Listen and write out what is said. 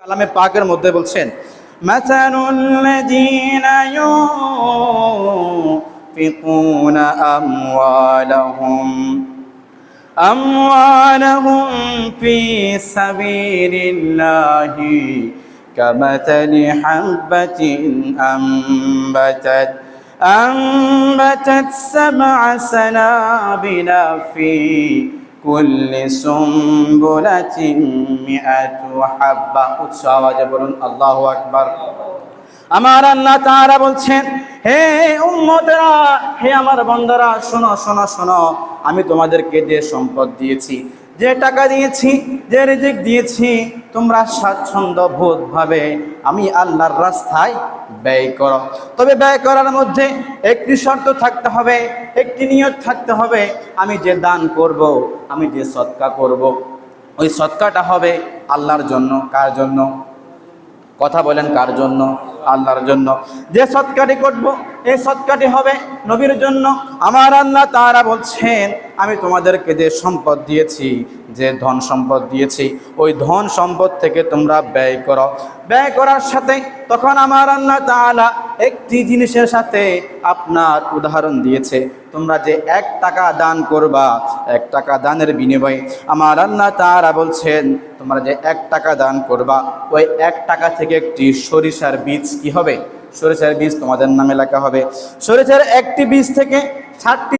কালামে পাকের মধ্যে বলছেন, মাসালুল লাযীনা ইউনফিকুনা আমওয়ালাহুম ফি সাবিলিল্লাহি কামাসালি হাববাতিন أنبتت سبع سنابل في كل سنبلة 100 حبة উচ্চ বলুন আল্লাহু আকবার। আমার আল্লাহ তাআলা বলছেন, হে উম্মতেরা, হে আমার বান্দারা, শোনো শোনো শোনো, আমি তোমাদেরকে যে সম্পদ দিয়েছি, যে টাকা দিয়েছি, যে রিজিক দিয়েছি, তোমরা স্বাচ্ছন্দ্য বোধ ভাবে আমি আল্লাহর রাস্তায় ব্যয় করো। তবে ব্যয় করার মধ্যে একটি শর্ত থাকতে হবে, একটি নিয়ত থাকতে হবে। আমি যে দান করব, আমি যে সদকা করব, ওই সদকাটা হবে আল্লাহর জন্য। কার জন্য? কথা বলেন, কার জন্য? আল্লাহর জন্য। যে সদকাটি করব, এই সদকাটি হবে নবীর জন্য। আমার আল্লাহ তাআলা বলছেন, আমি তোমাদেরকে যে সম্পদ দিয়েছি, যে ধন সম্পদ দিয়েছি, ওই ধন সম্পদ থেকে তোমরা ব্যয় করো। ব্যয় করার সাথে তখন আমার আল্লাহ তাআলা একটি জিনিসের সাথে আপনার উদাহরণ দিয়েছে। তোমরা যে 1 টাকা দান করবা, 1 টাকা দানের বিনিময়ে আমার আল্লাহ তাআলা বলছেন, তোমরা যে 1 টাকা দান করবা, ওই 1 টাকা থেকে একটি সরিষার বীজ কি হবে? সরিষার বীজ তোমাদের নামে লেখা হবে। সরিষার একটি বীজ থেকে 60টি